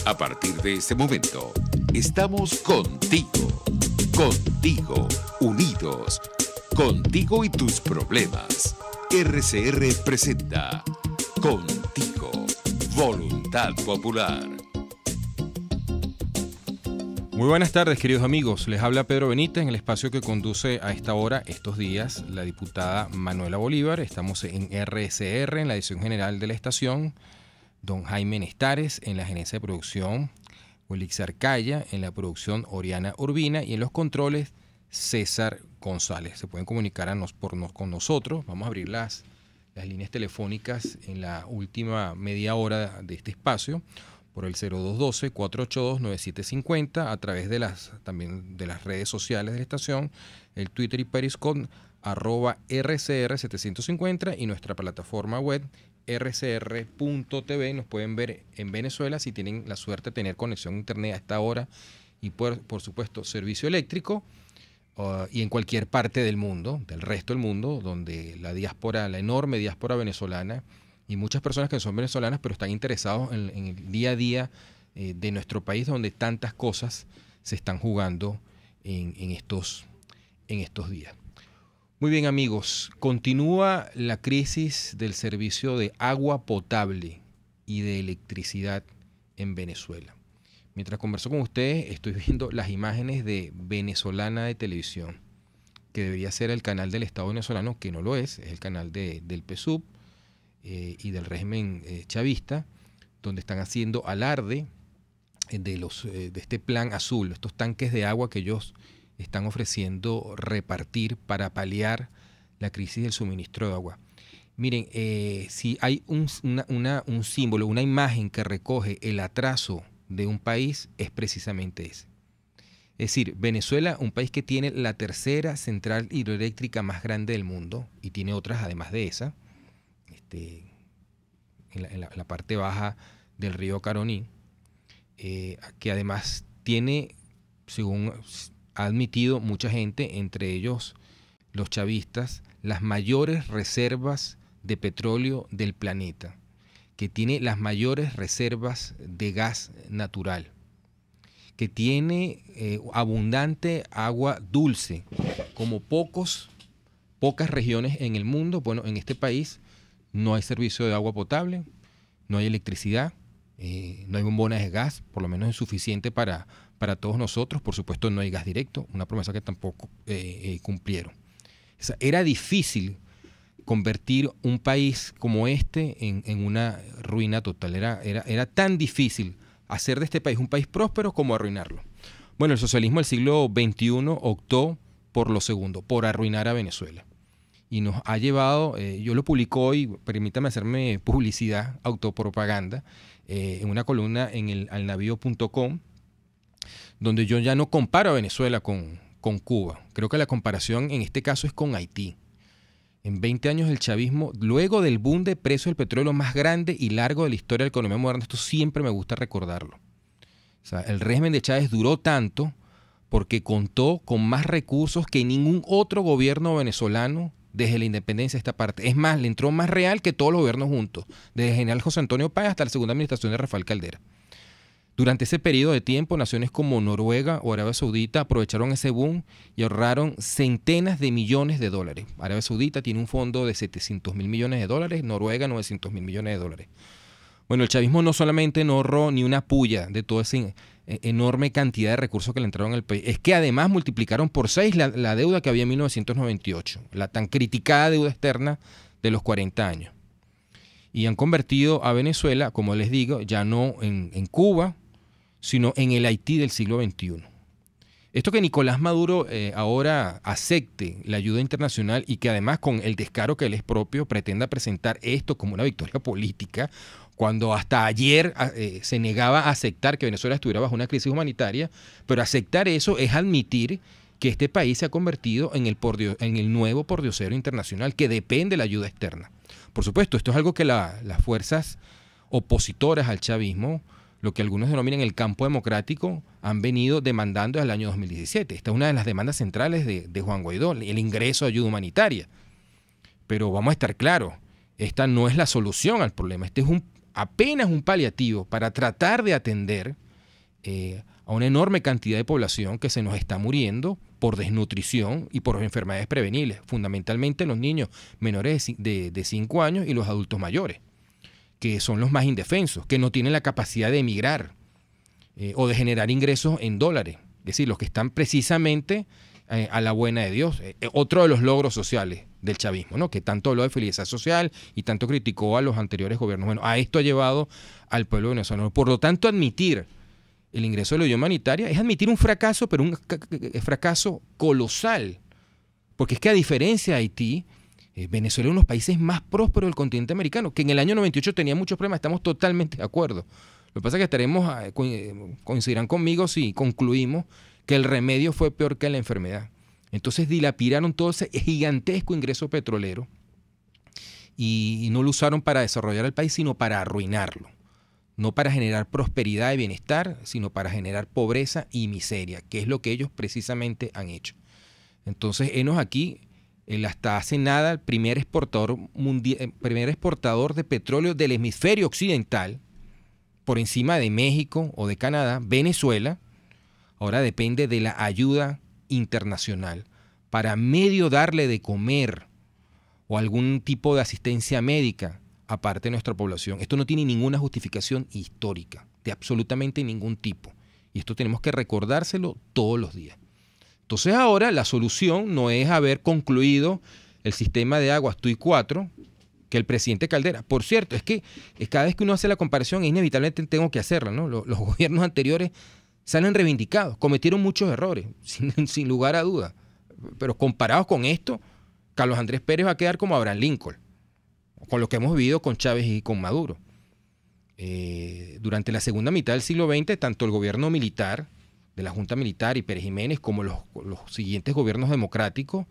A partir de este momento, estamos contigo. Contigo, unidos. Contigo y tus problemas. RCR presenta Contigo, Voluntad Popular. Muy buenas tardes, queridos amigos. Les habla Pedro Benítez en el espacio que conduce a esta hora, estos días, la diputada Manuela Bolívar. Estamos en RCR, en la edición general de la estación. Don Jaime Nestares en la gerencia de producción, Wilix Arcaya en la producción, Oriana Urbina, y en los controles César González. Se pueden comunicar con nosotros. Vamos a abrir las líneas telefónicas en la última media hora de este espacio por el 0212-482-9750 a través también de las redes sociales de la estación, el Twitter y Periscope @RCR750 y nuestra plataforma web rcr.tv. Nos pueden ver en Venezuela si tienen la suerte de tener conexión a internet a esta hora y por supuesto servicio eléctrico, y en cualquier parte del mundo, del resto del mundo, donde la enorme diáspora venezolana y muchas personas que son venezolanas pero están interesados en el día a día de nuestro país, donde tantas cosas se están jugando en estos días. Muy bien, amigos, continúa la crisis del servicio de agua potable y de electricidad en Venezuela. Mientras converso con ustedes, estoy viendo las imágenes de Venezolana de Televisión, que debería ser el canal del Estado venezolano, que no lo es el canal del PSUV y del régimen chavista, donde están haciendo alarde de este plan azul, estos tanques de agua que ellos están ofreciendo repartir para paliar la crisis del suministro de agua. Miren, si hay un símbolo, una imagen que recoge el atraso de un país, es precisamente ese. Es decir, Venezuela, un país que tiene la tercera central hidroeléctrica más grande del mundo, y tiene otras además de esa, en la parte baja del río Caroní, que además tiene, según ha admitido mucha gente, entre ellos los chavistas, las mayores reservas de petróleo del planeta, que tiene las mayores reservas de gas natural, que tiene abundante agua dulce, como pocas regiones en el mundo. Bueno, en este país no hay servicio de agua potable, no hay electricidad, no hay bombonas de gas, por lo menos es suficiente para todos nosotros. Por supuesto, no hay gas directo, una promesa que tampoco cumplieron. O sea, era difícil convertir un país como este en una ruina total. Era tan difícil hacer de este país un país próspero como arruinarlo. Bueno, el socialismo del siglo XXI optó por lo segundo, por arruinar a Venezuela. Y nos ha llevado, yo lo publico hoy, permítame hacerme publicidad, autopropaganda, en una columna en el alnavío.com, donde yo ya no comparo a Venezuela con Cuba. Creo que la comparación en este caso es con Haití. En 20 años del chavismo, luego del boom de precio del petróleo más grande y largo de la historia de la economía moderna, esto siempre me gusta recordarlo. O sea, el régimen de Chávez duró tanto porque contó con más recursos que ningún otro gobierno venezolano desde la independencia de esta parte. Es más, le entró más real que todos los gobiernos juntos, desde el general José Antonio Páez hasta la segunda administración de Rafael Caldera. Durante ese periodo de tiempo, naciones como Noruega o Arabia Saudita aprovecharon ese boom y ahorraron centenas de millones de dólares. Arabia Saudita tiene un fondo de 700 mil millones de dólares, Noruega 900 mil millones de dólares. Bueno, el chavismo no solamente no ahorró ni una puya de toda esa enorme cantidad de recursos que le entraron al país, es que además multiplicaron por 6 la deuda que había en 1998, la tan criticada deuda externa de los 40 años. Y han convertido a Venezuela, como les digo, ya no en Cuba, sino en el Haití del siglo XXI. Esto que Nicolás Maduro ahora acepte la ayuda internacional y que además con el descaro que él es propio pretenda presentar esto como una victoria política, cuando hasta ayer se negaba a aceptar que Venezuela estuviera bajo una crisis humanitaria, pero aceptar eso es admitir que este país se ha convertido en el nuevo pordiosero internacional que depende de la ayuda externa. Por supuesto, esto es algo que las fuerzas opositoras al chavismo, lo que algunos denominan el campo democrático, han venido demandando desde el año 2017. Esta es una de las demandas centrales de Juan Guaidó, el ingreso de ayuda humanitaria. Pero vamos a estar claros, esta no es la solución al problema. Este es apenas un paliativo para tratar de atender a una enorme cantidad de población que se nos está muriendo por desnutrición y por enfermedades prevenibles, fundamentalmente los niños menores de 5 años y los adultos mayores, que son los más indefensos, que no tienen la capacidad de emigrar o de generar ingresos en dólares, es decir, los que están precisamente a la buena de Dios. Otro de los logros sociales del chavismo, ¿no? Que tanto habló de felicidad social y tanto criticó a los anteriores gobiernos. Bueno, a esto ha llevado al pueblo venezolano. Por lo tanto, admitir el ingreso de la ayuda humanitaria es admitir un fracaso, pero un fracaso colosal. Porque es que a diferencia de Haití, Venezuela es uno de los países más prósperos del continente americano, que en el año 98 tenía muchos problemas, estamos totalmente de acuerdo. Lo que pasa es que coincidirán conmigo si concluimos que el remedio fue peor que la enfermedad. Entonces dilapidaron todo ese gigantesco ingreso petrolero y no lo usaron para desarrollar el país, sino para arruinarlo. No para generar prosperidad y bienestar, sino para generar pobreza y miseria, que es lo que ellos precisamente han hecho. Entonces, enos aquí, hasta hace nada, el primer exportador de petróleo del hemisferio occidental, por encima de México o de Canadá, Venezuela, ahora depende de la ayuda internacional para medio darle de comer o algún tipo de asistencia médica aparte de nuestra población. Esto no tiene ninguna justificación histórica, de absolutamente ningún tipo. Y esto tenemos que recordárselo todos los días. Entonces ahora la solución no es haber concluido el sistema de aguas TUI 4, que el presidente Caldera. Por cierto, es que cada vez que uno hace la comparación, inevitablemente tengo que hacerla, ¿no? Los gobiernos anteriores salen reivindicados, cometieron muchos errores, sin lugar a duda. Pero comparados con esto, Carlos Andrés Pérez va a quedar como Abraham Lincoln, con lo que hemos vivido con Chávez y con Maduro. Durante la segunda mitad del siglo XX, tanto el gobierno militar, de la Junta Militar y Pérez Jiménez, como los siguientes gobiernos democráticos,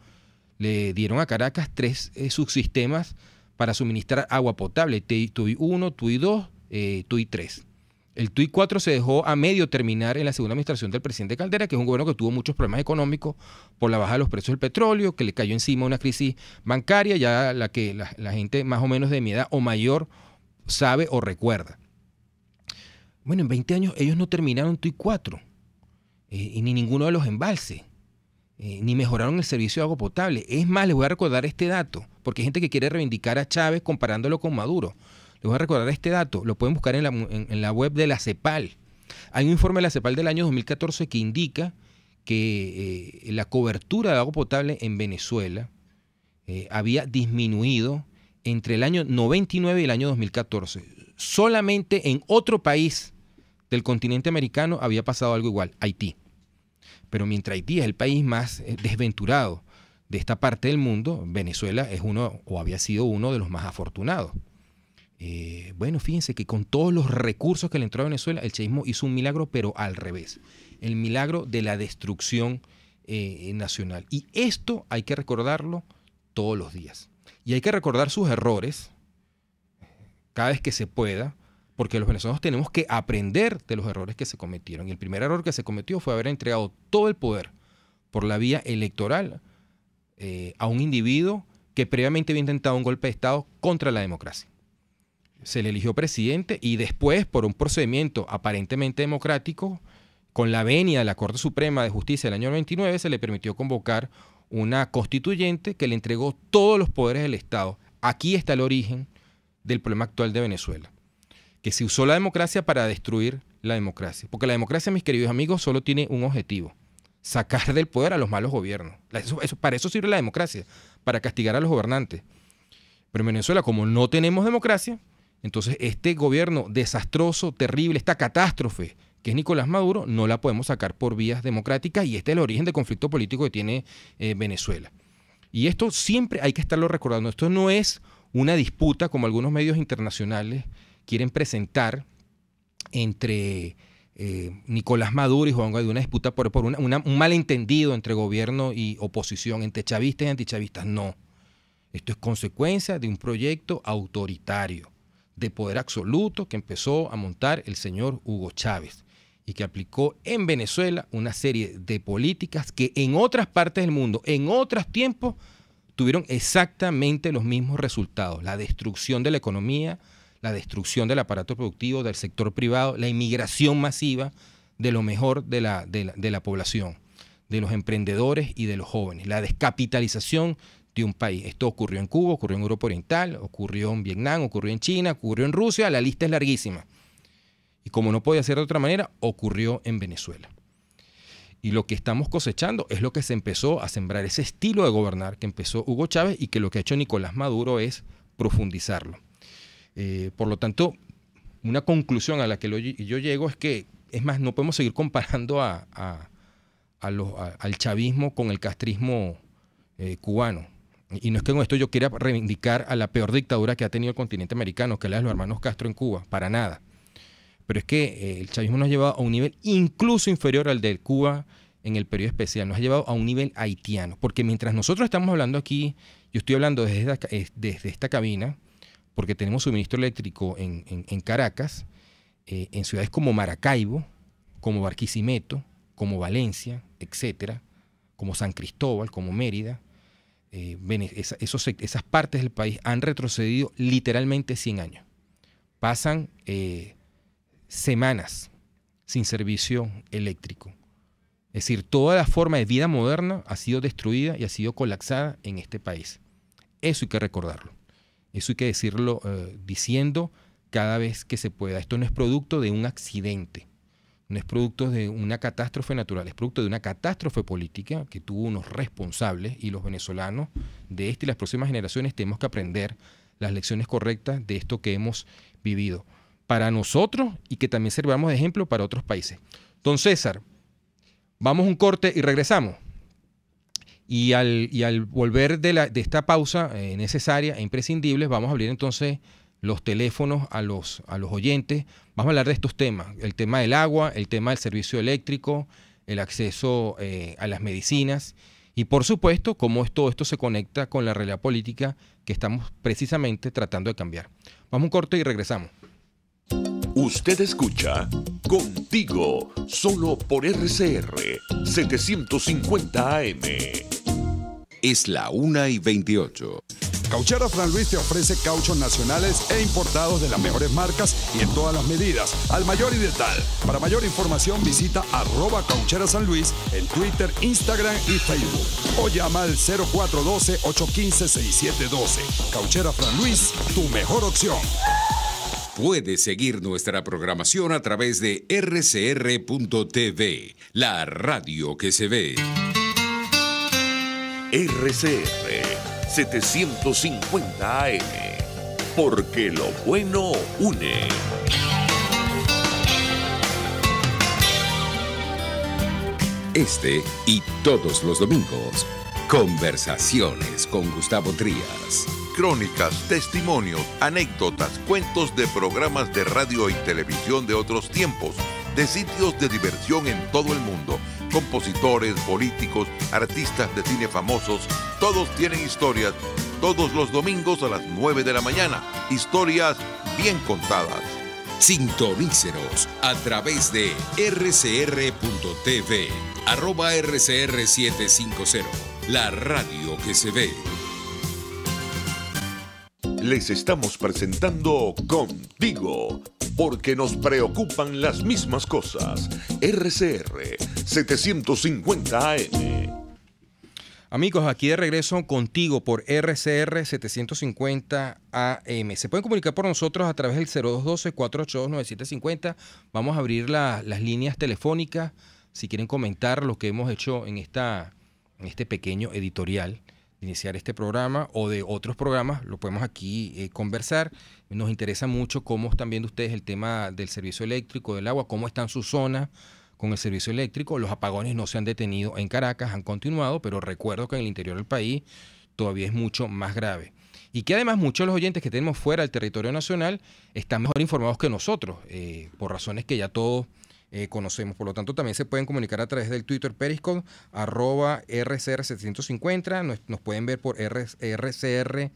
le dieron a Caracas 3 subsistemas para suministrar agua potable, TUI 1, TUI 2, TUI 3. El TUI 4 se dejó a medio terminar en la segunda administración del presidente Caldera, que es un gobierno que tuvo muchos problemas económicos por la baja de los precios del petróleo, que le cayó encima una crisis bancaria, ya la que la gente más o menos de mi edad o mayor sabe o recuerda. Bueno, en 20 años ellos no terminaron TUI 4, ni ninguno de los embalses, ni mejoraron el servicio de agua potable. Es más, les voy a recordar este dato, porque hay gente que quiere reivindicar a Chávez comparándolo con Maduro. Les voy a recordar este dato, lo pueden buscar en la web de la CEPAL. Hay un informe de la CEPAL del año 2014 que indica que la cobertura de agua potable en Venezuela había disminuido entre el año 99 y el año 2014. Solamente en otro país del continente americano había pasado algo igual, Haití. Pero mientras Haití es el país más desventurado de esta parte del mundo, Venezuela es uno, o había sido uno de los más afortunados. Bueno, fíjense que con todos los recursos que le entró a Venezuela, el chavismo hizo un milagro, pero al revés. El milagro de la destrucción nacional. Y esto hay que recordarlo todos los días. Y hay que recordar sus errores cada vez que se pueda, porque los venezolanos tenemos que aprender de los errores que se cometieron. Y el primer error que se cometió fue haber entregado todo el poder por la vía electoral a un individuo que previamente había intentado un golpe de Estado contra la democracia. Se le eligió presidente y después, por un procedimiento aparentemente democrático, con la venia de la Corte Suprema de Justicia del año 99, se le permitió convocar una constituyente que le entregó todos los poderes del Estado. Aquí está el origen del problema actual de Venezuela, que se usó la democracia para destruir la democracia. Porque la democracia, mis queridos amigos, solo tiene un objetivo: sacar del poder a los malos gobiernos. Para eso sirve la democracia, para castigar a los gobernantes. Pero en Venezuela, como no tenemos democracia, entonces este gobierno desastroso, terrible, esta catástrofe que es Nicolás Maduro, no la podemos sacar por vías democráticas, y este es el origen del conflicto político que tiene Venezuela. Y esto siempre hay que estarlo recordando. Esto no es una disputa, como algunos medios internacionales quieren presentar, entre Nicolás Maduro y Juan Guaidó, una disputa por un malentendido entre gobierno y oposición, entre chavistas y antichavistas. No. Esto es consecuencia de un proyecto autoritario de poder absoluto que empezó a montar el señor Hugo Chávez y que aplicó en Venezuela una serie de políticas que en otras partes del mundo, en otros tiempos, tuvieron exactamente los mismos resultados: la destrucción de la economía, la destrucción del aparato productivo, del sector privado, la inmigración masiva de lo mejor de la población, de los emprendedores y de los jóvenes, la descapitalización de un país. Esto ocurrió en Cuba, ocurrió en Europa Oriental, ocurrió en Vietnam, ocurrió en China, ocurrió en Rusia, la lista es larguísima. Y como no podía ser de otra manera, ocurrió en Venezuela. Y lo que estamos cosechando es lo que se empezó a sembrar, ese estilo de gobernar que empezó Hugo Chávez y que lo que ha hecho Nicolás Maduro es profundizarlo. Por lo tanto, una conclusión a la que yo llego es que, es más, no podemos seguir comparando al chavismo con el castrismo cubano. Y no es que con esto yo quiera reivindicar a la peor dictadura que ha tenido el continente americano, que es la de los hermanos Castro en Cuba, para nada. Pero es que el chavismo nos ha llevado a un nivel incluso inferior al de Cuba en el periodo especial, nos ha llevado a un nivel haitiano. Porque mientras nosotros estamos hablando aquí, yo estoy hablando desde esta cabina, porque tenemos suministro eléctrico en Caracas, en ciudades como Maracaibo, como Barquisimeto, como Valencia, etcétera, como San Cristóbal, como Mérida. Esas partes del país han retrocedido literalmente 100 años. Pasan semanas sin servicio eléctrico. Es decir, toda la forma de vida moderna ha sido destruida y ha sido colapsada en este país. Eso hay que recordarlo. Eso hay que decirlo diciendo cada vez que se pueda. Esto no es producto de un accidente, no es producto de una catástrofe natural, es producto de una catástrofe política que tuvo unos responsables, y los venezolanos de esta y las próximas generaciones tenemos que aprender las lecciones correctas de esto que hemos vivido para nosotros y que también sirvamos de ejemplo para otros países. Don César, vamos a un corte y regresamos. Y al volver de esta pausa necesaria e imprescindible, vamos a abrir entonces los teléfonos a los oyentes. Vamos a hablar de estos temas, el tema del agua, el tema del servicio eléctrico, el acceso a las medicinas y, por supuesto, cómo todo esto se conecta con la realidad política que estamos precisamente tratando de cambiar. Vamos a un corte y regresamos. Usted escucha Contigo, solo por RCR 750 AM. Es la 1:28. Cauchera Fran Luis te ofrece cauchos nacionales e importados de las mejores marcas y en todas las medidas, al mayor y de tal. Para mayor información visita @Cauchera San Luis en Twitter, Instagram y Facebook. O llama al 0412-815-6712. Cauchera Fran Luis, tu mejor opción. Puedes seguir nuestra programación a través de rcr.tv, la radio que se ve. RCR 750 AM, porque lo bueno une. Este y todos los domingos, conversaciones con Gustavo Trías. Crónicas, testimonios, anécdotas, cuentos de programas de radio y televisión de otros tiempos, de sitios de diversión en todo el mundo, compositores, políticos, artistas de cine famosos, todos tienen historias, todos los domingos a las 9 de la mañana, historias bien contadas. Sintonícenos a través de rcr.tv, @RCR750, la radio que se ve. Les estamos presentando Contigo, porque nos preocupan las mismas cosas. RCR 750 AM. Amigos, aquí de regreso contigo por RCR 750 AM. Se pueden comunicar por nosotros a través del 0212-482-9750. Vamos a abrir las líneas telefónicas si quieren comentar lo que hemos hecho en este pequeño editorial de iniciar este programa o de otros programas. Lo podemos aquí conversar. Nos interesa mucho cómo están viendo ustedes el tema del servicio eléctrico, del agua, cómo está en su zona con el servicio eléctrico. Los apagones no se han detenido en Caracas, han continuado, pero recuerdo que en el interior del país todavía es mucho más grave. Y que además muchos de los oyentes que tenemos fuera del territorio nacional están mejor informados que nosotros, por razones que ya todos conocemos. Por lo tanto, también se pueden comunicar a través del Twitter Periscope, @RCR750. Nos pueden ver por rcr.tv.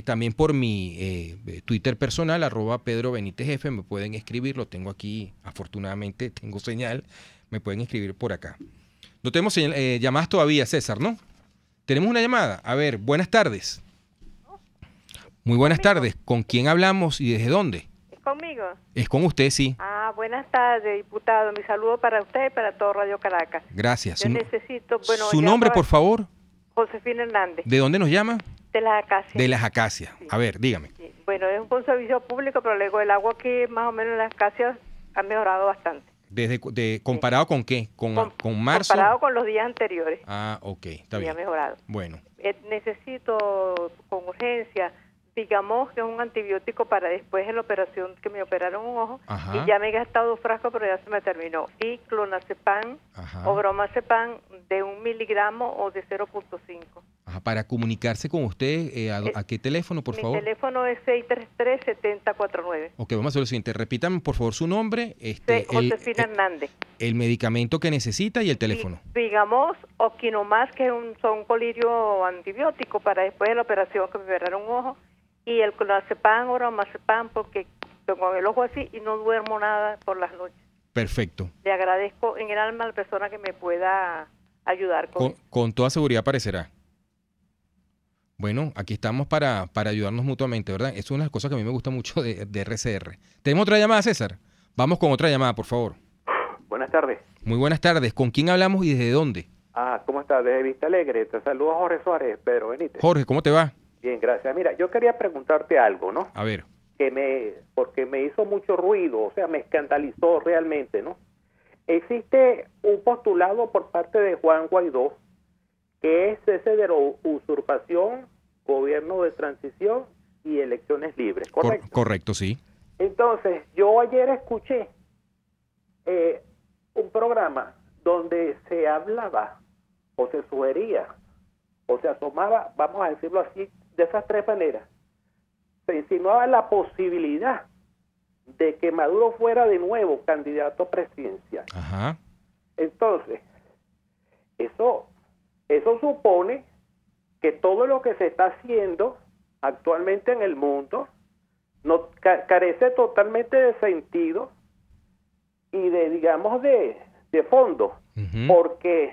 También por mi Twitter personal, @Pedro Benítez F, me pueden escribir, lo tengo aquí, afortunadamente tengo señal, me pueden escribir por acá. No tenemos llamadas todavía, César, ¿no? Tenemos una llamada. A ver, buenas tardes. Muy buenas ¿Conmigo? tardes. ¿Con quién hablamos y desde dónde? ¿Es conmigo? Es con usted, sí. Buenas tardes, diputado. Mi saludo para usted y para todo Radio Caracas. Gracias. Yo necesito... ¿Su nombre, por favor? Josefina Hernández, ¿De dónde nos llama? de Las Acacias. De Las Acacias. Sí. A ver, dígame. Sí. Bueno, es un servicio público, pero luego el agua aquí, más o menos en Las Acacias, ha mejorado bastante. ¿Comparado con qué? ¿Con marzo? Comparado con los días anteriores. Ah, ok, está Sí, bien. ha mejorado. Bueno, Necesito con urgencia Vigamos, que es un antibiótico para después de la operación, que me operaron un ojo. Ajá. Y ya me he gastado 2 frascos, pero ya se me terminó. Y clonazepam Ajá. o bromazepam de 1 miligramo o de 0.5. ajá, para comunicarse con usted, ¿a qué teléfono, por favor? Mi teléfono es 633-7049. Ok, vamos a hacer lo siguiente. Repítame, por favor, su nombre, Josefina Hernández. el medicamento que necesita y el teléfono. Vigamos o Quinomás, que es un colirio antibiótico para después de la operación que me operaron un ojo. Y el clonazepam o bromazepam, porque tengo el ojo así y no duermo nada por las noches. Perfecto. Le agradezco en el alma a la persona que me pueda ayudar Con toda seguridad aparecerá. Bueno, aquí estamos para ayudarnos mutuamente, ¿verdad? Eso es una de las cosas que a mí me gusta mucho de RCR. ¿Tenemos otra llamada, César? Vamos con otra llamada, por favor. Buenas tardes. Muy buenas tardes. ¿Con quién hablamos y desde dónde? ¿Cómo estás? Desde Vista Alegre. Te saludo a Jorge Suárez, Pedro Benítez. Jorge, ¿cómo te va? Bien, gracias. Mira, yo quería preguntarte algo, ¿no? A ver. Porque me hizo mucho ruido, o sea, me escandalizó realmente, ¿no? Existe un postulado por parte de Juan Guaidó, que es ese de la usurpación, gobierno de transición y elecciones libres, ¿correcto? Correcto, sí. Entonces, yo ayer escuché un programa donde se hablaba o se sugería o se asomaba, vamos a decirlo así, de esas 3 maneras. Se insinuaba la posibilidad de que Maduro fuera de nuevo candidato presidencial. Ajá. Entonces, eso supone que todo lo que se está haciendo actualmente en el mundo no carece totalmente de sentido y de, digamos, de fondo. Uh-huh. Porque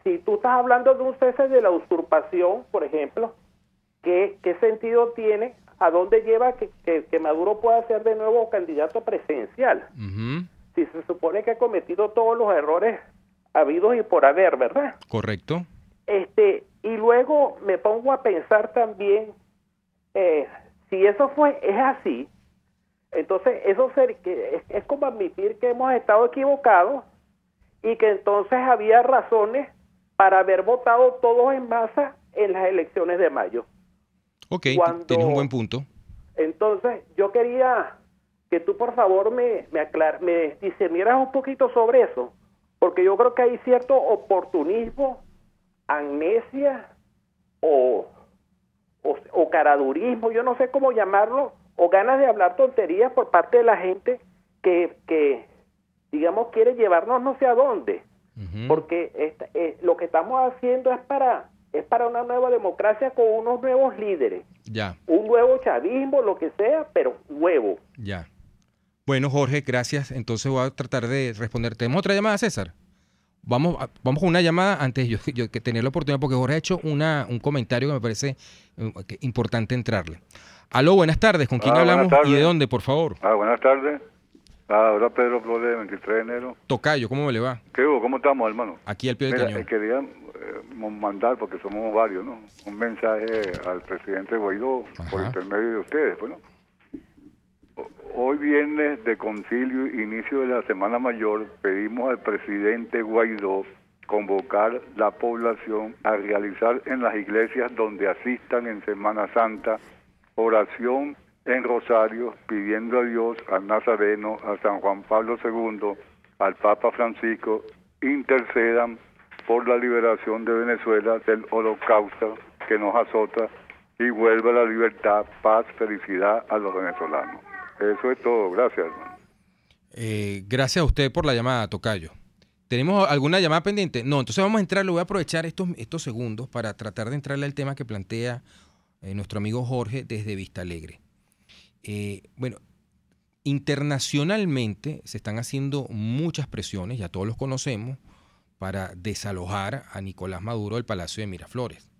si tú estás hablando de un cese de la usurpación, por ejemplo, ¿qué sentido tiene? ¿A dónde lleva que Maduro pueda ser de nuevo candidato presidencial? Uh-huh. Si se supone que ha cometido todos los errores habidos y por haber, ¿verdad? Correcto. Y luego me pongo a pensar también, si eso es así, entonces eso es como admitir que hemos estado equivocados y que entonces había razones para haber votado todos en masa en las elecciones de mayo. Ok, tienes un buen punto. Entonces, yo quería que tú, por favor, me discernieras un poquito sobre eso, porque yo creo que hay cierto oportunismo, amnesia o caradurismo, yo no sé cómo llamarlo, o ganas de hablar tonterías por parte de la gente que digamos, quiere llevarnos no sé a dónde. Uh-huh. Porque lo que estamos haciendo es para una nueva democracia con unos nuevos líderes. Ya. Un nuevo chavismo, lo que sea, pero nuevo. Ya. Bueno, Jorge, gracias. Entonces voy a tratar de responder. ¿Tenemos otra llamada, César? Vamos con una llamada antes yo que tener la oportunidad, porque Jorge ha hecho un comentario que me parece importante entrarle. Aló, buenas tardes. ¿Con quién hablamos y de dónde, por favor? Buenas tardes. Ahora Pedro Flores, 23 de enero. Tocayo, ¿cómo me le va? ¿Qué hubo? ¿Cómo estamos, hermano? Aquí al pie del cañón. Quería mandar, porque somos varios, ¿no? Un mensaje al presidente Guaidó. Ajá. Por intermedio de ustedes, bueno. Hoy viernes de concilio, inicio de la Semana Mayor, pedimos al presidente Guaidó convocar la población a realizar en las iglesias donde asistan en Semana Santa oración en Rosario, pidiendo a Dios, al Nazareno, a San Juan Pablo II, al Papa Francisco, intercedan por la liberación de Venezuela del holocausto que nos azota y vuelva la libertad, paz, felicidad a los venezolanos. Eso es todo. Gracias, hermano. Gracias a usted por la llamada, Tocayo. ¿Tenemos alguna llamada pendiente? No, entonces vamos a entrar, le voy a aprovechar estos segundos para tratar de entrarle al tema que plantea nuestro amigo Jorge desde Vista Alegre. Bueno, internacionalmente se están haciendo muchas presiones, ya todos los conocemos, para desalojar a Nicolás Maduro del Palacio de Miraflores.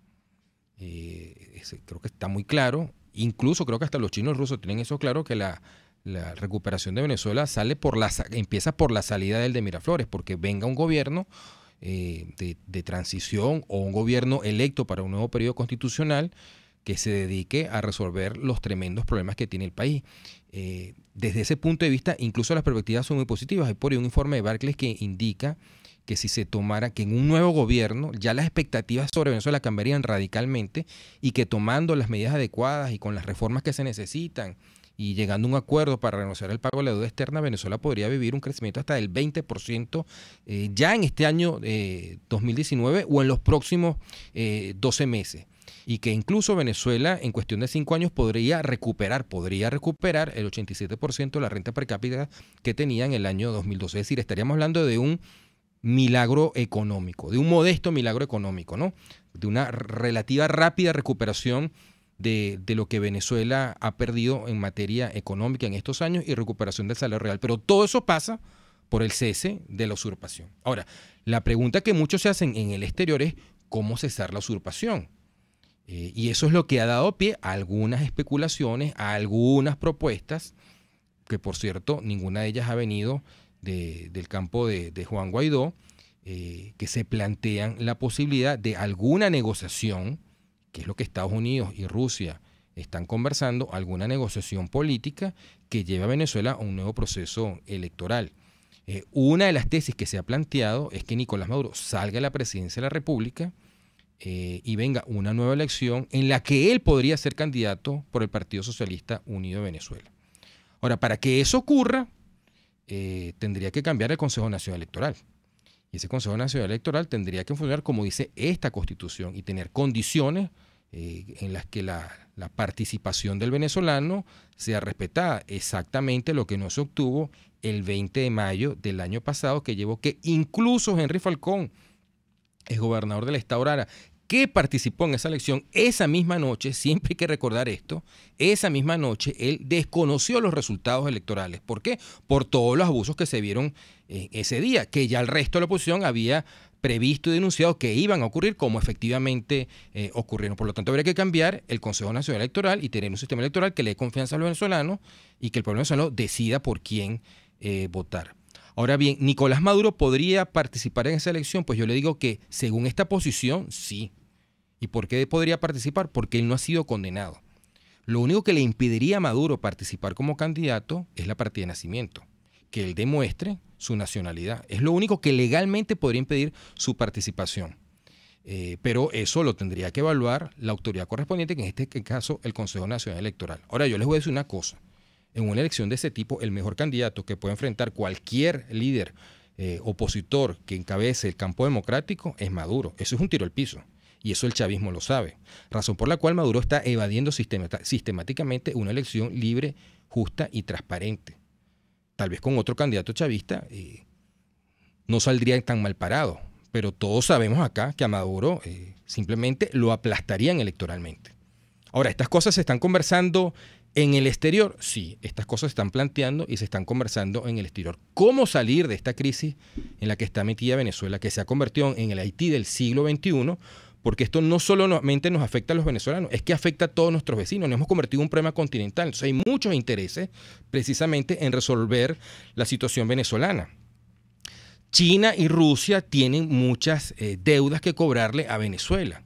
Creo que está muy claro. Incluso creo que hasta los chinos rusos tienen eso claro, que la recuperación de Venezuela empieza por la salida del de Miraflores, porque venga un gobierno de transición o un gobierno electo para un nuevo periodo constitucional que se dedique a resolver los tremendos problemas que tiene el país. Desde ese punto de vista, incluso las perspectivas son muy positivas. Hay por ahí un informe de Barclays que indica que si se tomara, que en un nuevo gobierno ya las expectativas sobre Venezuela cambiarían radicalmente y que tomando las medidas adecuadas y con las reformas que se necesitan y llegando a un acuerdo para renegociar el pago de la deuda externa, Venezuela podría vivir un crecimiento hasta del 20% ya en este año 2019 o en los próximos 12 meses. Y que incluso Venezuela en cuestión de 5 años podría recuperar el 87% de la renta per cápita que tenía en el año 2012. Es decir, estaríamos hablando de un milagro económico, de un modesto milagro económico, ¿no? De una relativa rápida recuperación de lo que Venezuela ha perdido en materia económica en estos años y recuperación del salario real. Pero todo eso pasa por el cese de la usurpación. Ahora, la pregunta que muchos se hacen en el exterior es ¿cómo cesar la usurpación? Y eso es lo que ha dado pie a algunas especulaciones, a algunas propuestas, que por cierto, ninguna de ellas ha venido del campo de Juan Guaidó, que se plantean la posibilidad de alguna negociación, que es lo que Estados Unidos y Rusia están conversando, alguna negociación política que lleve a Venezuela a un nuevo proceso electoral. Una de las tesis que se ha planteado es que Nicolás Maduro salga de la presidencia de la República y venga una nueva elección en la que él podría ser candidato por el Partido Socialista Unido de Venezuela. Ahora, para que eso ocurra, tendría que cambiar el Consejo Nacional Electoral. Y ese Consejo Nacional Electoral tendría que funcionar como dice esta Constitución y tener condiciones en las que la participación del venezolano sea respetada. Exactamente lo que no se obtuvo el 20 de mayo del año pasado, que llevó que incluso Henry Falcón, el gobernador del estado Arara, que participó en esa elección, esa misma noche, siempre hay que recordar esto, esa misma noche él desconoció los resultados electorales. ¿Por qué? Por todos los abusos que se vieron ese día, que ya el resto de la oposición había previsto y denunciado que iban a ocurrir como efectivamente ocurrieron. Por lo tanto, habría que cambiar el Consejo Nacional Electoral y tener un sistema electoral que le dé confianza a los venezolanos y que el pueblo venezolano decida por quién votar. Ahora bien, ¿Nicolás Maduro podría participar en esa elección? Pues yo le digo que según esta posición, sí. ¿Y por qué podría participar? Porque él no ha sido condenado. Lo único que le impediría a Maduro participar como candidato es la partida de nacimiento, que él demuestre su nacionalidad. Es lo único que legalmente podría impedir su participación. Pero eso lo tendría que evaluar la autoridad correspondiente, que en este caso el Consejo Nacional Electoral. Ahora, yo les voy a decir una cosa. En una elección de ese tipo, el mejor candidato que puede enfrentar cualquier líder opositor que encabece el campo democrático es Maduro. Eso es un tiro al piso. Y eso el chavismo lo sabe. Razón por la cual Maduro está evadiendo sistemáticamente una elección libre, justa y transparente. Tal vez con otro candidato chavista no saldría tan mal parado. Pero todos sabemos acá que a Maduro simplemente lo aplastarían electoralmente. Ahora, ¿estas cosas se están conversando en el exterior? Sí, estas cosas se están planteando y se están conversando en el exterior. ¿Cómo salir de esta crisis en la que está metida Venezuela, que se ha convertido en el Haití del siglo XXI? Porque esto no solamente nos afecta a los venezolanos, es que afecta a todos nuestros vecinos. Nos hemos convertido en un problema continental. Entonces hay muchos intereses precisamente en resolver la situación venezolana. China y Rusia tienen muchas deudas que cobrarle a Venezuela.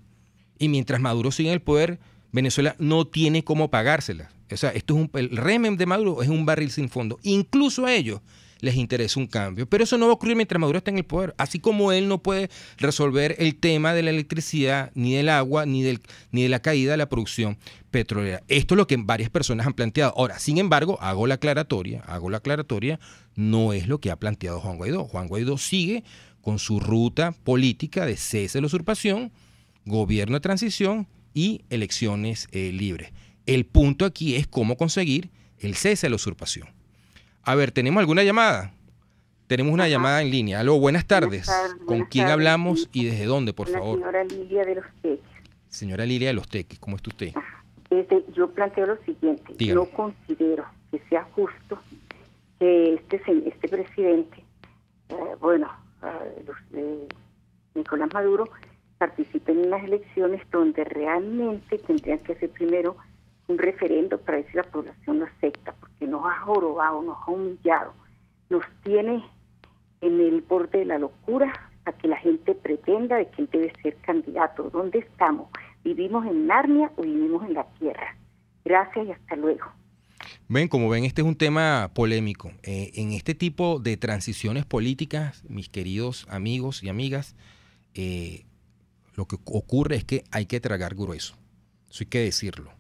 Y mientras Maduro sigue en el poder, Venezuela no tiene cómo pagárselas. O sea, el régimen de Maduro es un barril sin fondo. Incluso a ellos les interesa un cambio. Pero eso no va a ocurrir mientras Maduro está en el poder. Así como él no puede resolver el tema de la electricidad, ni del agua, ni de la caída de la producción petrolera. Esto es lo que varias personas han planteado. Ahora, sin embargo, hago la aclaratoria, no es lo que ha planteado Juan Guaidó. Juan Guaidó sigue con su ruta política de cese de la usurpación, gobierno de transición y elecciones libres. El punto aquí es cómo conseguir el cese de la usurpación. A ver, ¿tenemos alguna llamada? Tenemos una llamada en línea. Aló, buenas tardes. ¿Con quién hablamos y desde dónde, por favor? Señora Lilia de los Teques. Señora Lilia de los Teques, ¿cómo está usted? Yo planteo lo siguiente. Dígame. Yo considero que sea justo que este presidente, Nicolás Maduro, participe en unas elecciones donde realmente tendrían que hacer primero un referendo para ver si la población lo acepta, porque nos ha jorobado, nos ha humillado, nos tiene en el borde de la locura a que la gente pretenda de que él debe ser candidato. ¿Dónde estamos? ¿Vivimos en Narnia o vivimos en la tierra? Gracias y hasta luego. Ven, como ven, este es un tema polémico. En este tipo de transiciones políticas, mis queridos amigos y amigas, lo que ocurre es que hay que tragar grueso. Eso hay que decirlo.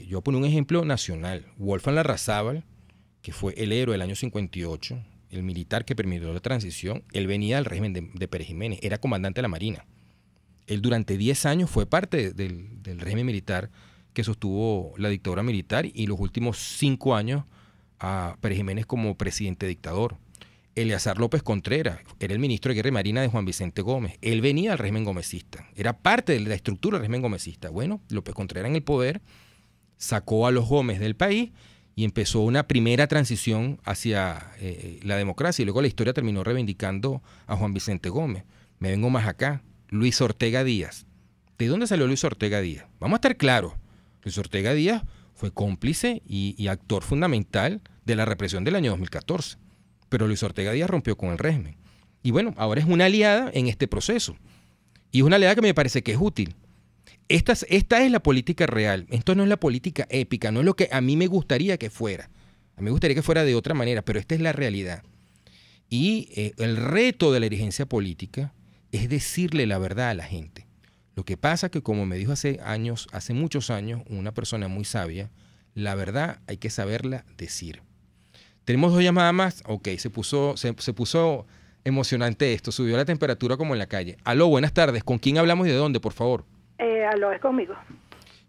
Yo pongo un ejemplo nacional. Wolfgang Larrazábal, que fue el héroe del año 58, el militar que permitió la transición, él venía del régimen de Pérez Jiménez, era comandante de la Marina. Él durante 10 años fue parte del régimen militar que sostuvo la dictadura militar, y los últimos 5 años a Pérez Jiménez como presidente dictador. Eleazar López Contreras era el ministro de Guerra y Marina de Juan Vicente Gómez. Él venía del régimen gomecista, era parte de la estructura del régimen gomecista. Bueno, López Contreras en el poder sacó a los Gómez del país y empezó una primera transición hacia la democracia, y luego la historia terminó reivindicando a Juan Vicente Gómez. Me vengo más acá, Luis Ortega Díaz. ¿De dónde salió Luis Ortega Díaz? Vamos a estar claros. Luis Ortega Díaz fue cómplice y actor fundamental de la represión del año 2014. Pero Luis Ortega Díaz rompió con el régimen. Y bueno, ahora es una aliada en este proceso. Y es una aliada que me parece que es útil. Esta es la política real. Esto no es la política épica, no es lo que a mí me gustaría que fuera. A mí me gustaría que fuera de otra manera, pero esta es la realidad. Y el reto de la dirigencia política es decirle la verdad a la gente. Lo que pasa es que, como me dijo hace muchos años, una persona muy sabia, la verdad hay que saberla decir. Tenemos 2 llamadas más. Ok, se puso emocionante esto. Subió la temperatura como en la calle. Aló, buenas tardes. ¿Con quién hablamos y de dónde, por favor? Aló, es conmigo.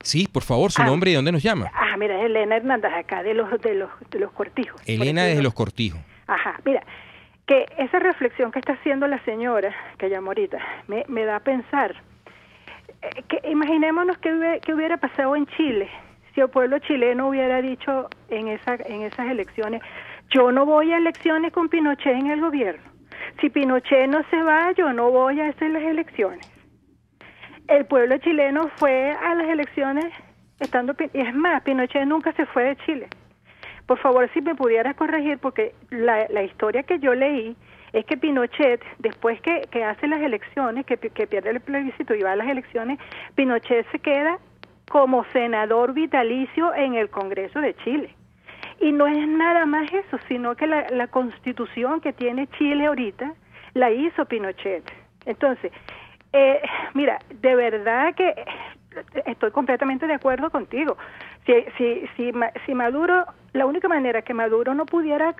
Sí, por favor, su nombre y de dónde nos llama. Mira, es Elena Hernández, acá de los Cortijos. Elena desde Los Cortijos. Ajá, mira, que esa reflexión que está haciendo la señora que llamó ahorita me da a pensar. Que imaginémonos que hubiera pasado en Chile si el pueblo chileno hubiera dicho en esas elecciones: yo no voy a elecciones con Pinochet en el gobierno. Si Pinochet no se va, yo no voy a hacer las elecciones. El pueblo chileno fue a las elecciones y es más, Pinochet nunca se fue de Chile. Por favor, si me pudieras corregir, porque la historia que yo leí es que Pinochet, después que hace las elecciones, que pierde el plebiscito y va a las elecciones, Pinochet se queda como senador vitalicio en el Congreso de Chile. Y no es nada más eso, sino que la constitución que tiene Chile ahorita la hizo Pinochet. Entonces, mira, de verdad que estoy completamente de acuerdo contigo. Si Maduro, la única manera que Maduro no pudiera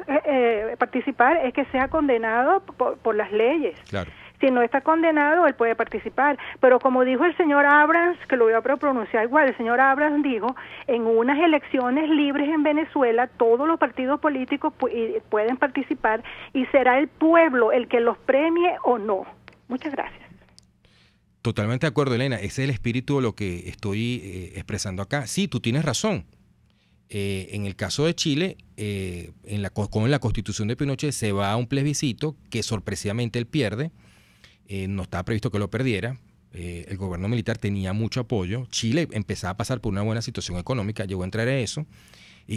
participar es que sea condenado por las leyes. Claro. Si no está condenado, él puede participar. Pero como dijo el señor Abrams, que lo voy a pronunciar igual, el señor Abrams dijo, en unas elecciones libres en Venezuela, todos los partidos políticos pueden participar y será el pueblo el que los premie o no. Muchas gracias. Totalmente de acuerdo, Elena. Ese es el espíritu de lo que estoy expresando acá. Sí, tú tienes razón. En el caso de Chile, con la constitución de Pinochet se va a un plebiscito que sorpresivamente él pierde. No estaba previsto que lo perdiera. El gobierno militar tenía mucho apoyo. Chile empezaba a pasar por una buena situación económica, llegó a entrar a eso,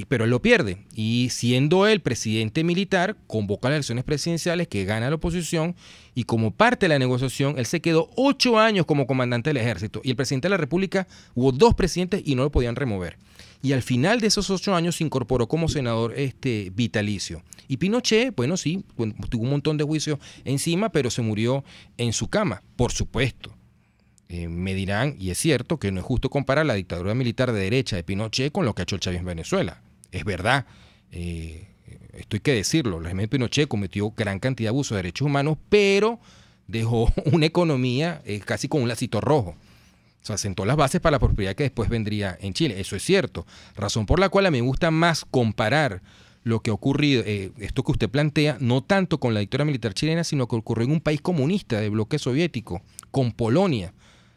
pero él lo pierde. Y siendo él presidente militar, convoca las elecciones presidenciales que gana la oposición, y como parte de la negociación, él se quedó 8 años como comandante del ejército. Y el presidente de la República, hubo 2 presidentes y no lo podían remover. Y al final de esos 8 años se incorporó como senador vitalicio. Y Pinochet, bueno, sí, tuvo un montón de juicios encima, pero se murió en su cama, por supuesto. Me dirán, y es cierto, que no es justo comparar la dictadura militar de derecha de Pinochet con lo que ha hecho el chavismo en Venezuela. Es verdad, esto hay que decirlo, el régimen de Pinochet cometió gran cantidad de abusos de derechos humanos, pero dejó una economía casi con un lacito rojo. O sea, sentó las bases para la prosperidad que después vendría en Chile. Eso es cierto. Razón por la cual a mí me gusta más comparar lo que ha ocurrido, esto que usted plantea, no tanto con la dictadura militar chilena, sino que ocurrió en un país comunista de bloque soviético, con Polonia,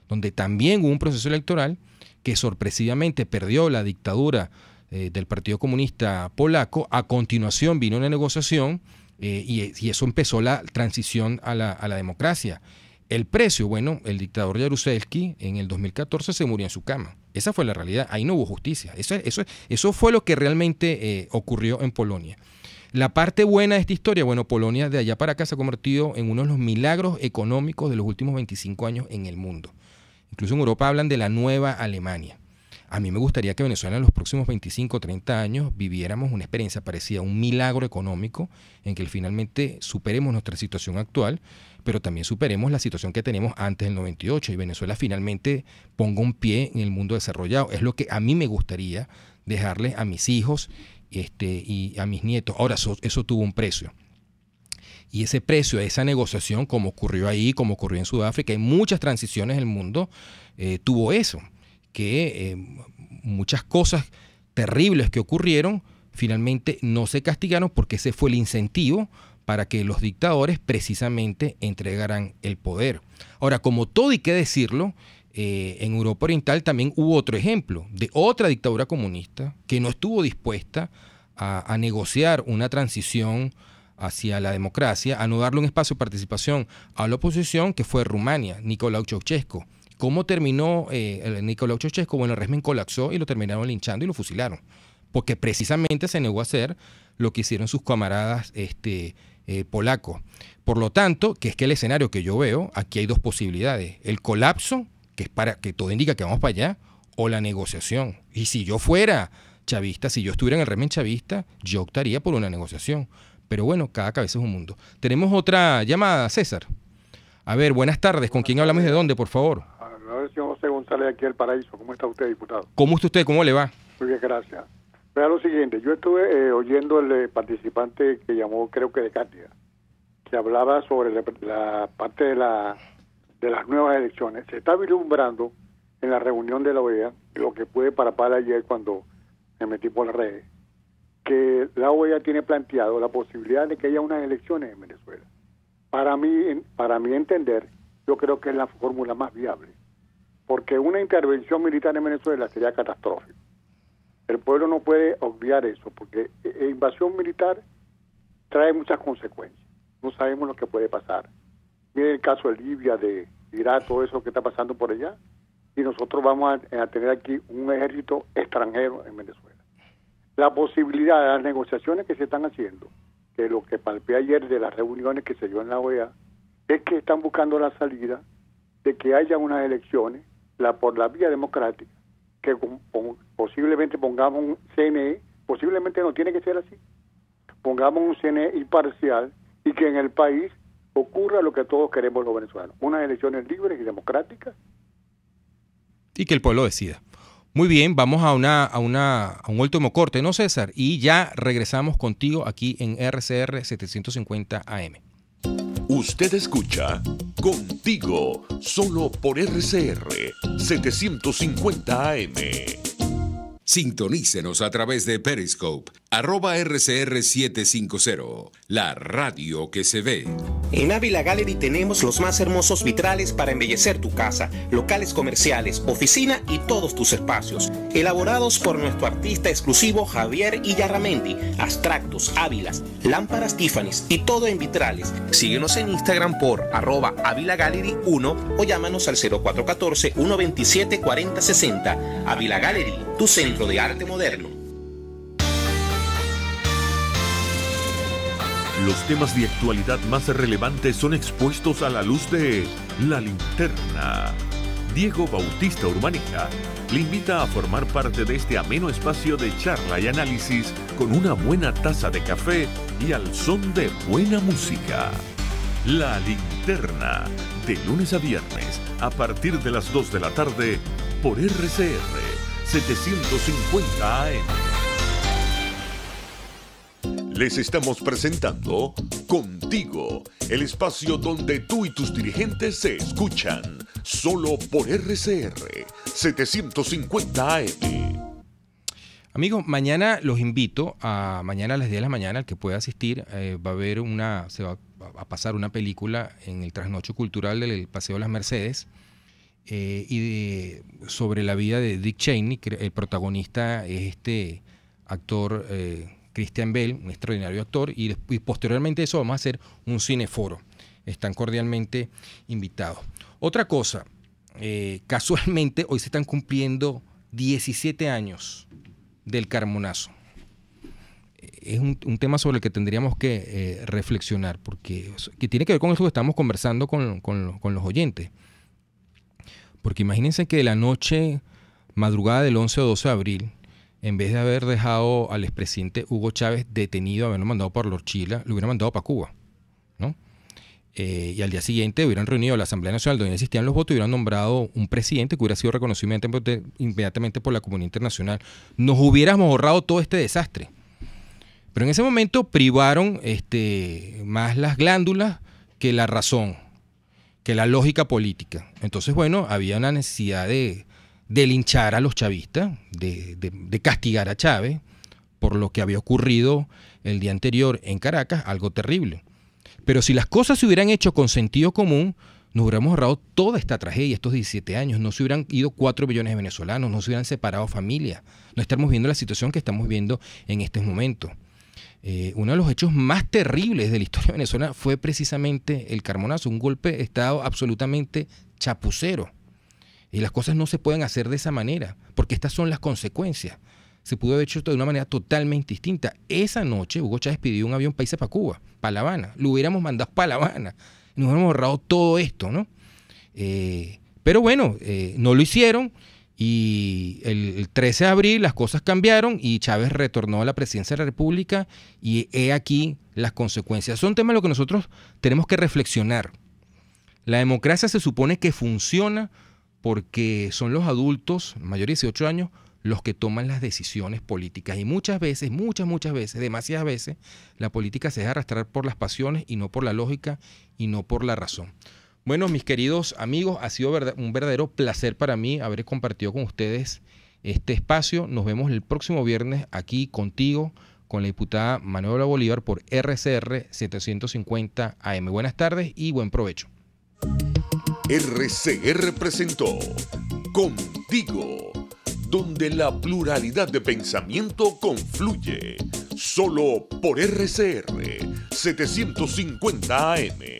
donde también hubo un proceso electoral que sorpresivamente perdió la dictadura del Partido Comunista Polaco. A continuación vino una negociación y eso empezó la transición a la democracia. El precio, bueno, el dictador Jaruzelski en el 2014 se murió en su cama. Esa fue la realidad. Ahí no hubo justicia. Eso fue lo que realmente ocurrió en Polonia. La parte buena de esta historia, bueno, Polonia de allá para acá se ha convertido en uno de los milagros económicos de los últimos 25 años en el mundo. Incluso en Europa hablan de la nueva Alemania. A mí me gustaría que Venezuela en los próximos 25 o 30 años viviéramos una experiencia parecida a un milagro económico en que finalmente superemos nuestra situación actual, pero también superemos la situación que tenemos antes del 98 y Venezuela finalmente ponga un pie en el mundo desarrollado. Es lo que a mí me gustaría dejarle a mis hijos y a mis nietos. Ahora, eso tuvo un precio. Y ese precio, esa negociación, como ocurrió ahí, como ocurrió en Sudáfrica, en muchas transiciones del mundo, tuvo eso, que muchas cosas terribles que ocurrieron finalmente no se castigaron porque ese fue el incentivo para que los dictadores precisamente entregaran el poder. Ahora, como todo hay que decirlo, en Europa Oriental también hubo otro ejemplo de otra dictadura comunista que no estuvo dispuesta a negociar una transición hacia la democracia, a no darle un espacio de participación a la oposición, que fue Rumania, Nicolae Ceausescu. ¿Cómo terminó Nicolae Ceausescu? Bueno, el régimen colapsó y lo terminaron linchando y lo fusilaron, porque precisamente se negó a hacer lo que hicieron sus camaradas polacos. Por lo tanto, que es que el escenario que yo veo, aquí hay dos posibilidades: el colapso, que es para que todo indica que vamos para allá, o la negociación. Y si yo fuera chavista, si yo estuviera en el régimen chavista, yo optaría por una negociación. Pero bueno, cada cabeza es un mundo. Tenemos otra llamada, César. A ver, buenas tardes. ¿Con quién hablamos y de dónde, por favor? A ver, señor José González, aquí del Paraíso. ¿Cómo está usted, diputado? ¿Cómo está usted? ¿Cómo le va? Muy bien, gracias. Vea lo siguiente. Yo estuve oyendo el participante que llamó, creo que de Katia, que hablaba sobre la parte de las nuevas elecciones. Se está vislumbrando en la reunión de la OEA, lo que pude parapar ayer cuando me metí por las redes, que la OEA tiene planteado la posibilidad de que haya unas elecciones en Venezuela. Para mí entender, yo creo que es la fórmula más viable, porque una intervención militar en Venezuela sería catastrófica. El pueblo no puede obviar eso, porque invasión militar trae muchas consecuencias. No sabemos lo que puede pasar. Miren el caso de Libia, de Irak, todo eso que está pasando por allá, y nosotros vamos a tener aquí un ejército extranjero en Venezuela. La posibilidad de las negociaciones que se están haciendo, que lo que palpé ayer de las reuniones que se dio en la OEA, es que están buscando la salida de que haya unas elecciones por la vía democrática, que posiblemente pongamos un CNE, posiblemente no tiene que ser así, pongamos un CNE imparcial y que en el país ocurra lo que todos queremos los venezolanos, unas elecciones libres y democráticas. Y que el pueblo decida. Muy bien, vamos a un último corte, ¿no, César? Y ya regresamos contigo aquí en RCR 750 AM. Usted escucha Contigo, solo por RCR 750 AM. Sintonícenos a través de Periscope, @RCR750, la radio que se ve. En Ávila Gallery tenemos los más hermosos vitrales para embellecer tu casa, locales comerciales, oficina y todos tus espacios. Elaborados por nuestro artista exclusivo Javier Illarramendi. Abstractos, ávilas, lámparas Tiffany's y todo en vitrales. Síguenos en Instagram por @AvilaGallery1 o llámanos al 0414-127-4060. Ávila Gallery, tu centro de arte moderno. Los temas de actualidad más relevantes son expuestos a la luz de La Linterna. Diego Bautista Urbaneja le invita a formar parte de este ameno espacio de charla y análisis con una buena taza de café y al son de buena música. La Linterna, de lunes a viernes, a partir de las 2 de la tarde, por RCR 750 AM. Les estamos presentando Contigo, el espacio donde tú y tus dirigentes se escuchan, solo por RCR 750 AM. Amigos, mañana los invito mañana a las 10 de la mañana, el que pueda asistir, va a haber se va a pasar una película en el trasnocho cultural del Paseo de las Mercedes, sobre la vida de Dick Cheney. El protagonista es este actor Christian Bale, un extraordinario actor, y posteriormente a eso vamos a hacer un cineforo. están cordialmente invitados. Otra cosa, casualmente hoy se están cumpliendo 17 años del Carmonazo. Es un tema sobre el que tendríamos que reflexionar, porque que tiene que ver con eso que estamos conversando con los oyentes. Porque imagínense que de la noche, madrugada del 11 o 12 de abril, en vez de haber dejado al expresidente Hugo Chávez detenido, haberlo mandado por Lorchila, lo hubieran mandado para Cuba, ¿no? Y al día siguiente hubieran reunido la Asamblea Nacional donde existían los votos y hubieran nombrado un presidente que hubiera sido reconocido inmediatamente por la comunidad internacional. Nos hubiéramos ahorrado todo este desastre. Pero en ese momento privaron más las glándulas que la razón, que la lógica política. Entonces, bueno, había una necesidad de linchar a los chavistas, de castigar a Chávez por lo que había ocurrido el día anterior en Caracas, algo terrible. Pero si las cosas se hubieran hecho con sentido común, nos hubiéramos ahorrado toda esta tragedia, estos 17 años. No se hubieran ido 4 millones de venezolanos, no se hubieran separado familias. No estamos viendo la situación que estamos viendo en estos momentos. Uno de los hechos más terribles de la historia de Venezuela fue precisamente el Carmonazo, un golpe de Estado absolutamente chapucero. Y las cosas no se pueden hacer de esa manera, porque estas son las consecuencias. Se pudo haber hecho de una manera totalmente distinta. Esa noche Hugo Chávez pidió un avión para irse para Cuba, para La Habana. Lo hubiéramos mandado para La Habana. Nos hubiéramos ahorrado todo esto, ¿no? Pero bueno, no lo hicieron. Y el 13 de abril las cosas cambiaron y Chávez retornó a la presidencia de la República y he aquí las consecuencias. Son temas en los que nosotros tenemos que reflexionar. La democracia se supone que funciona porque son los adultos, mayores de 18 años, los que toman las decisiones políticas. Y muchas veces, muchas veces, demasiadas veces, la política se deja arrastrar por las pasiones y no por la lógica y no por la razón. Bueno, mis queridos amigos, ha sido un verdadero placer para mí haber compartido con ustedes este espacio. Nos vemos el próximo viernes aquí contigo, con la diputada Manuela Bolívar por RCR 750 AM. Buenas tardes y buen provecho. RCR presentó Contigo, donde la pluralidad de pensamiento confluye. Solo por RCR 750 AM.